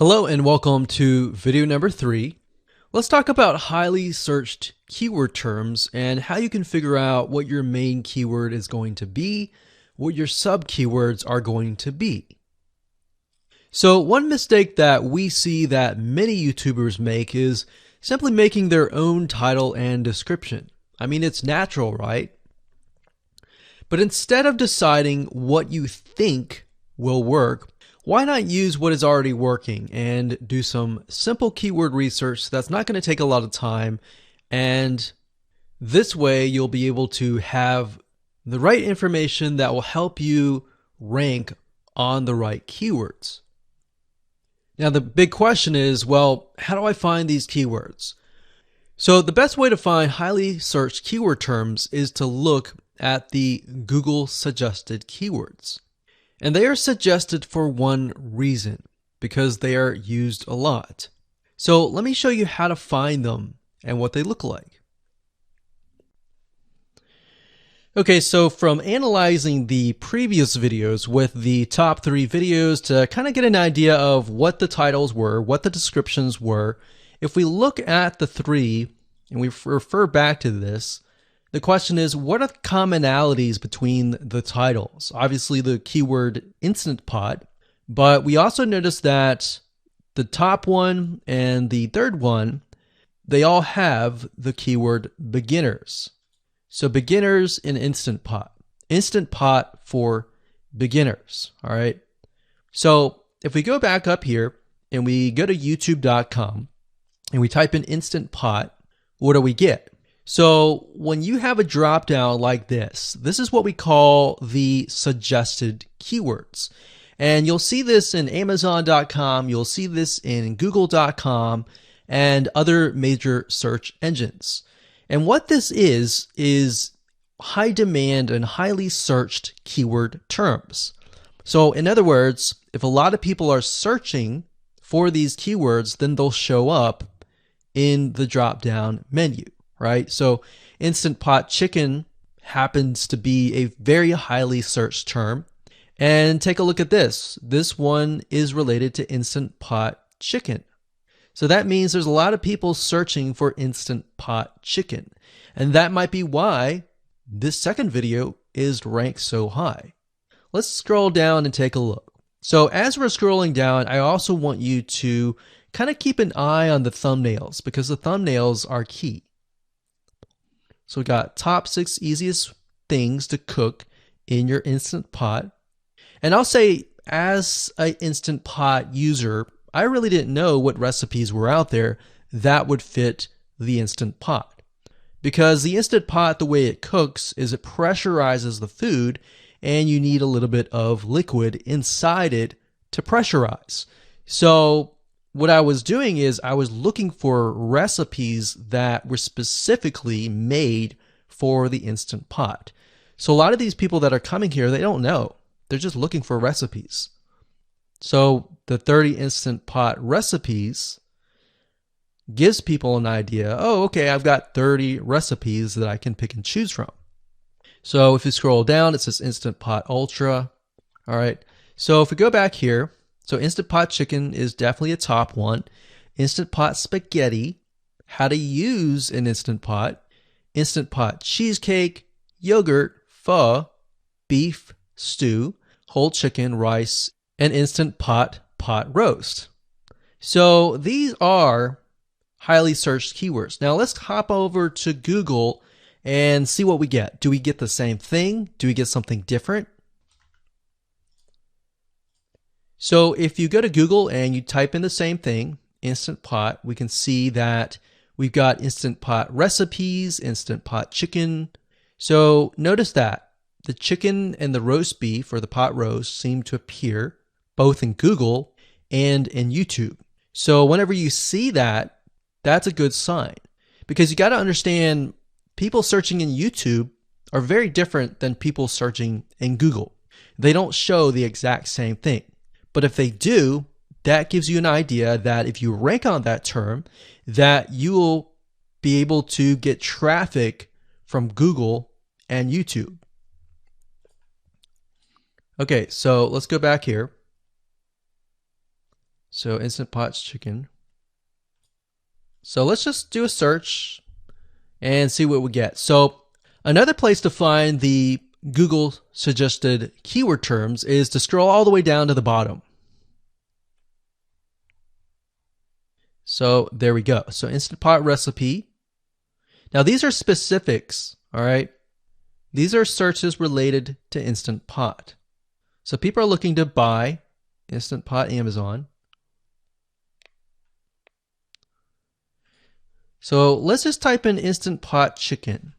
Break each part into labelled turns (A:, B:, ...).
A: Hello and welcome to video number 3. Let's talk about highly searched keyword terms and how you can figure out what your main keyword is going to be, what your sub keywords are going to be. So one mistake that we see that many YouTubers make is simply making their own title and description. I mean, it's natural, right? But instead of deciding what you think will work, why not use what is already working and do some simple keyword research that's not going to take a lot of time, and this way you'll be able to have the right information that will help you rank on the right keywords. Now the big question is, well, how do I find these keywords? So the best way to find highly searched keyword terms is to look at the Google suggested keywords. And they are suggested for one reason, because they are used a lot. So let me show you how to find them and what they look like. Okay, so from analyzing the previous videos with the top 3 videos to kind of get an idea of what the titles were, what the descriptions were, if we look at the 3 and we refer back to this, the question is, what are the commonalities between the titles? Obviously the keyword Instant Pot, but we also notice that the top one and the third one, they all have the keyword beginners. So beginners in Instant Pot. Instant Pot for beginners, all right? So if we go back up here and we go to youtube.com and we type in Instant Pot, what do we get? So when you have a drop down like this is what we call the suggested keywords. And you'll see this in Amazon.com, you'll see this in Google.com and other major search engines. And what this is high demand and highly searched keyword terms. So in other words, if a lot of people are searching for these keywords, then they'll show up in the drop down menu. Right? So Instant Pot chicken happens to be a very highly searched term. And take a look at this. This one is related to Instant Pot chicken. So that means there's a lot of people searching for Instant Pot chicken. And that might be why this second video is ranked so high. Let's scroll down and take a look. So as we're scrolling down, I also want you to kind of keep an eye on the thumbnails, because the thumbnails are key. So we got top 6 easiest things to cook in your Instant Pot. And I'll say, as an Instant Pot user, I really didn't know what recipes were out there that would fit the Instant Pot. Because the Instant Pot, the way it cooks is it pressurizes the food, and you need a little bit of liquid inside it to pressurize. So what I was doing is I was looking for recipes that were specifically made for the Instant Pot. So a lot of these people that are coming here, they don't know. They're just looking for recipes. So the 30 Instant Pot recipes gives people an idea. Oh, okay, I've got 30 recipes that I can pick and choose from. So if you scroll down, it says Instant Pot Ultra. All right. So if we go back here, so Instant Pot chicken is definitely a top one. Instant Pot spaghetti, how to use an Instant Pot, Instant Pot cheesecake, yogurt, pho, beef stew, whole chicken, rice, and Instant Pot pot roast. So these are highly searched keywords. Now let's hop over to Google and see what we get. Do we get the same thing? Do we get something different? So if you go to Google and you type in the same thing, Instant Pot, we can see that we've got Instant Pot recipes, Instant Pot chicken. So notice that the chicken and the roast beef, or the pot roast, seem to appear both in Google and in YouTube. So whenever you see that, that's a good sign, because you got to understand, people searching in YouTube are very different than people searching in Google. They don't show the exact same thing. But if they do, that gives you an idea that if you rank on that term, that you will be able to get traffic from Google and YouTube. Okay, so let's go back here. So Instant Pot chicken. So let's just do a search and see what we get. So another place to find the Google suggested keyword terms is to scroll all the way down to the bottom. So there we go. So Instant Pot recipe. Now these are specifics, all right? These are searches related to Instant Pot. So people are looking to buy Instant Pot Amazon. So let's just type in Instant Pot chicken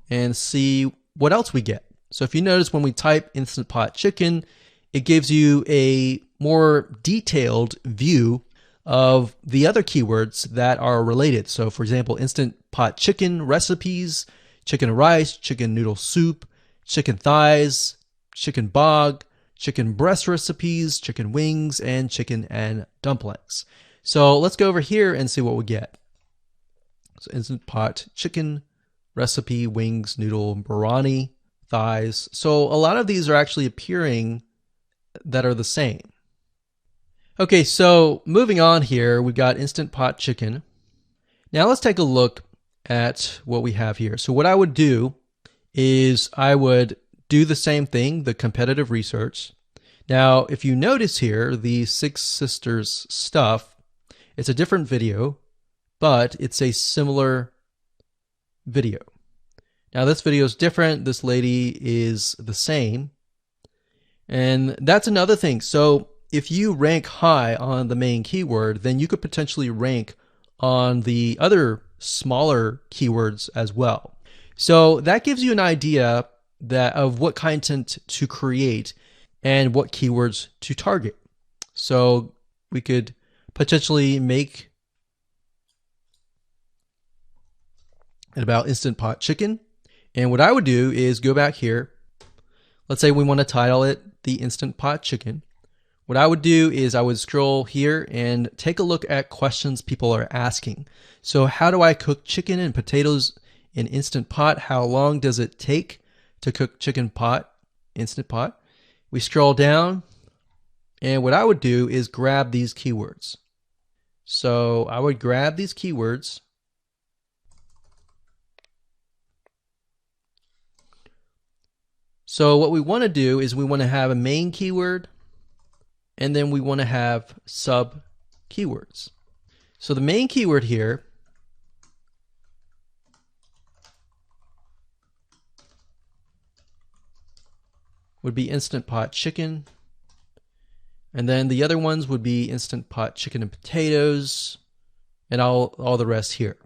A: and see what else we get. So if you notice when we type Instant Pot chicken, it gives you a more detailed view of the other keywords that are related. So for example, Instant Pot chicken recipes, chicken rice, chicken noodle soup, chicken thighs, chicken bog, chicken breast recipes, chicken wings, and chicken and dumplings. So let's go over here and see what we get. So Instant Pot chicken recipe, wings, noodle, biryani, thighs. So a lot of these are actually appearing that are the same. Okay, so moving on here, we've got Instant Pot chicken. Now let's take a look at what we have here. So what I would do is I would do the same thing, the competitive research. Now, if you notice here, the Six Sisters stuff, it's a different video, but it's a similar video. Now this video is different. This lady is the same. And that's another thing. So if you rank high on the main keyword, then you could potentially rank on the other smaller keywords as well. So that gives you an idea of what content to create and what keywords to target. So we could potentially make it about Instant Pot chicken. And what I would do is go back here. Let's say we want to title it the Instant Pot chicken. What I would do is I would scroll here and take a look at questions people are asking. So how do I cook chicken and potatoes in Instant Pot? How long does it take to cook chicken pot, Instant Pot? We scroll down, and what I would do is grab these keywords. So I would grab these keywords. So what we want to do is we want to have a main keyword, and then we want to have sub keywords. So the main keyword here would be Instant Pot chicken. And then the other ones would be Instant Pot chicken and potatoes and all the rest here.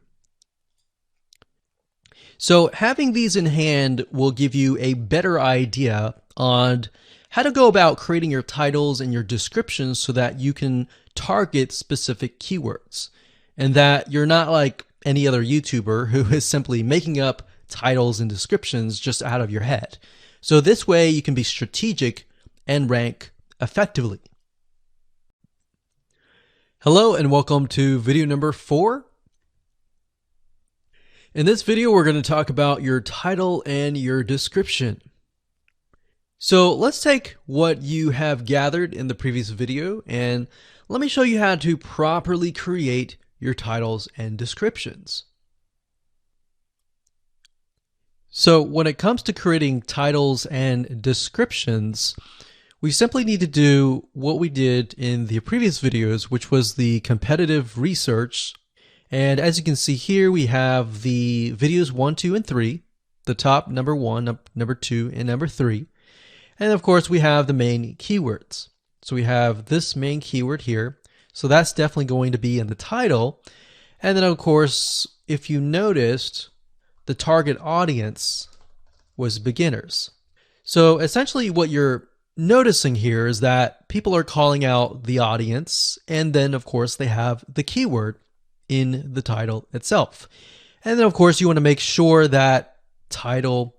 A: So having these in hand will give you a better idea on how to go about creating your titles and your descriptions so that you can target specific keywords and that you're not like any other YouTuber who is simply making up titles and descriptions just out of your head. So this way you can be strategic and rank effectively. Hello and welcome to video number 4. In this video, we're going to talk about your title and your description. So let's take what you have gathered in the previous video and let me show you how to properly create your titles and descriptions. So when it comes to creating titles and descriptions, we simply need to do what we did in the previous videos, which was the competitive research. And as you can see here, we have the videos 1, 2, and 3, the top number 1, number 2, and number 3. And of course, we have the main keywords. So we have this main keyword here. So that's definitely going to be in the title. And then of course, if you noticed, the target audience was beginners. So essentially what you're noticing here is that people are calling out the audience, and then of course they have the keyword in the title itself. And then of course you want to make sure that title,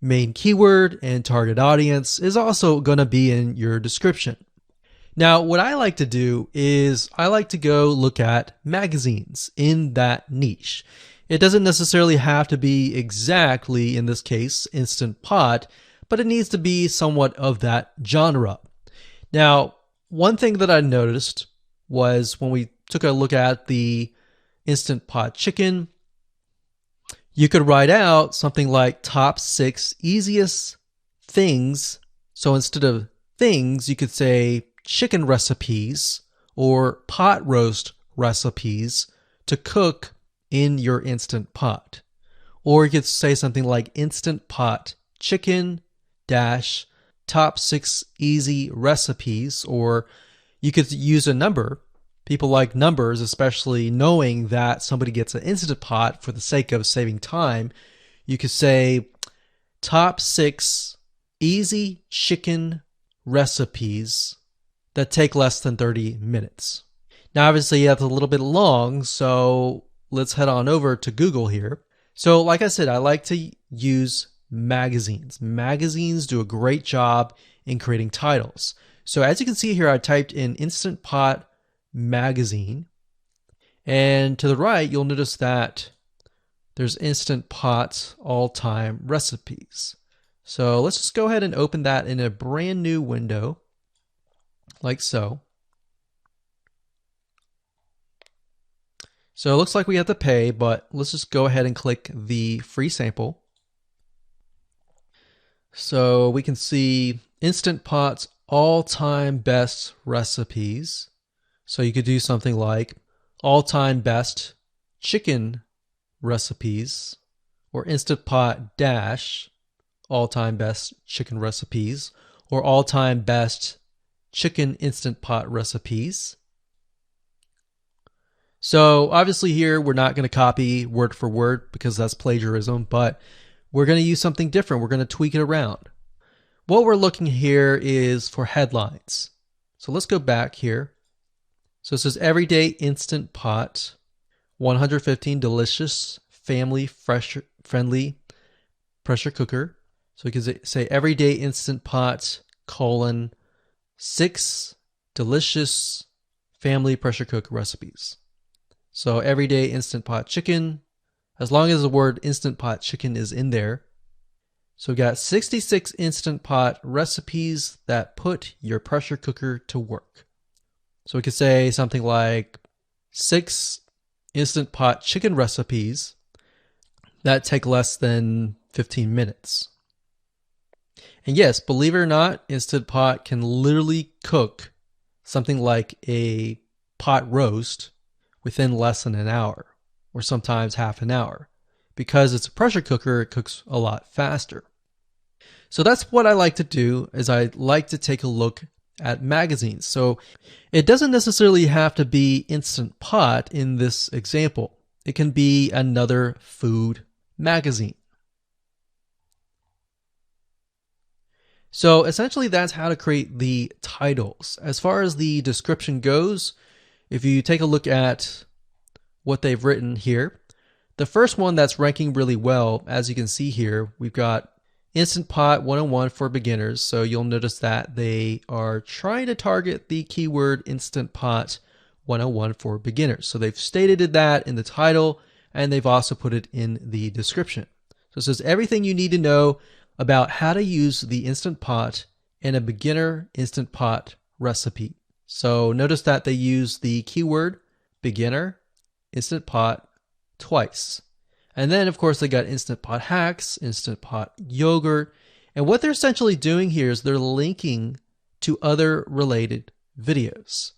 A: main keyword, and target audience is also going to be in your description. Now what I like to do is I like to go look at magazines in that niche. It doesn't necessarily have to be exactly, in this case, Instant Pot, but it needs to be somewhat of that genre. Now, one thing that I noticed was when we took a look at the Instant Pot chicken, you could write out something like top 6 easiest things. So instead of things, you could say chicken recipes or pot roast recipes to cook in your Instant Pot. Or you could say something like Instant Pot chicken dash top 6 easy recipes, or you could use a number. People like numbers, especially knowing that somebody gets an Instant Pot for the sake of saving time. You could say top 6 easy chicken recipes that take less than 30 minutes. Now, obviously, that's a little bit long, so let's head on over to Google here. So, like I said, I like to use magazines. Magazines do a great job in creating titles. So, as you can see here, I typed in Instant Pot magazine, and to the right, you'll notice that there's Instant Pot all-time recipes. So let's just go ahead and open that in a brand new window, like so. So it looks like we have to pay, but let's just go ahead and click the free sample. So we can see Instant Pot's all-time best recipes. So you could do something like all-time best chicken recipes, or Instant Pot dash all-time best chicken recipes, or all-time best chicken Instant Pot recipes. So obviously here we're not going to copy word for word because that's plagiarism, but we're going to use something different. We're going to tweak it around. What we're looking here is for headlines. So let's go back here. So it says everyday Instant Pot, 115 delicious, family friendly pressure cooker. So we can say everyday Instant Pot, 6 delicious family pressure cook recipes. So everyday Instant Pot chicken, as long as the word Instant Pot chicken is in there. So we got 66 Instant Pot recipes that put your pressure cooker to work. So we could say something like 6 Instant Pot chicken recipes that take less than 15 minutes. And yes, believe it or not, Instant Pot can literally cook something like a pot roast within less than an hour, or sometimes half an hour. Because it's a pressure cooker, it cooks a lot faster. So that's what I like to do, is I like to take a look at magazines. So it doesn't necessarily have to be Instant Pot in this example. It can be another food magazine. So essentially that's how to create the titles. As far as the description goes, if you take a look at what they've written here, the first one that's ranking really well, as you can see here, we've got Instant Pot 101 for beginners. So you'll notice that they are trying to target the keyword Instant Pot 101 for beginners. So they've stated that in the title, and they've also put it in the description. So it says everything you need to know about how to use the Instant Pot in a beginner Instant Pot recipe. So notice that they use the keyword beginner Instant Pot twice. And then, of course, they got Instant Pot hacks, Instant Pot yogurt. And what they're essentially doing here is they're linking to other related videos.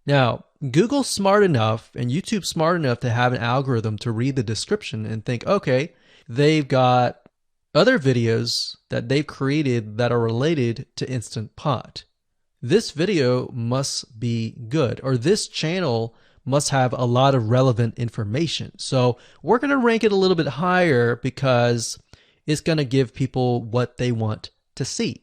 A: Now, Google's smart enough and YouTube's smart enough to have an algorithm to read the description and think, okay, they've got other videos that they've created that are related to Instant Pot. This video must be good, or this channel must have a lot of relevant information. So we're going to rank it a little bit higher because it's going to give people what they want to see.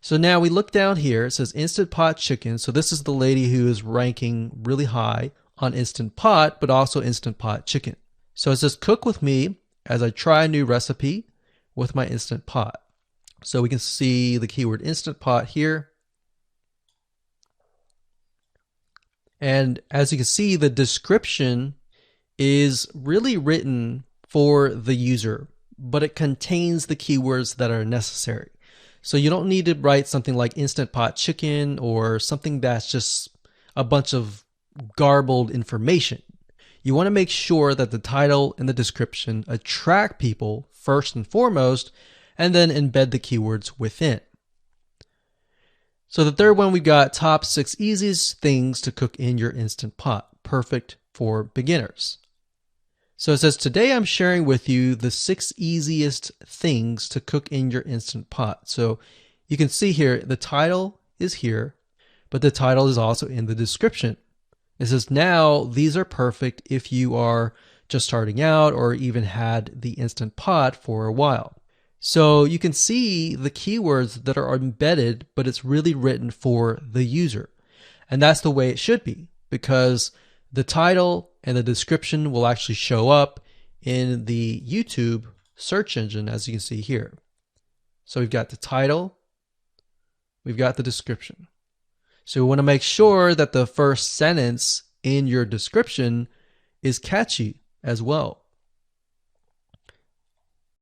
A: So now we look down here, it says Instant Pot chicken. So this is the lady who is ranking really high on Instant Pot, but also Instant Pot chicken. So it says cook with me as I try a new recipe with my Instant Pot. So we can see the keyword Instant Pot here. And as you can see, the description is really written for the user, but it contains the keywords that are necessary. So you don't need to write something like Instant Pot chicken or something that's just a bunch of garbled information. You want to make sure that the title and the description attract people first and foremost, and then embed the keywords within. So the third one, we got top 6 easiest things to cook in your Instant Pot, perfect for beginners. So it says, today I'm sharing with you the 6 easiest things to cook in your Instant Pot. So you can see here, the title is here, but the title is also in the description. It says, now these are perfect if you are just starting out or even had the Instant Pot for a while. So you can see the keywords that are embedded, but it's really written for the user. And that's the way it should be, because the title and the description will actually show up in the YouTube search engine, as you can see here. So we've got the title, we've got the description. So we want to make sure that the first sentence in your description is catchy as well.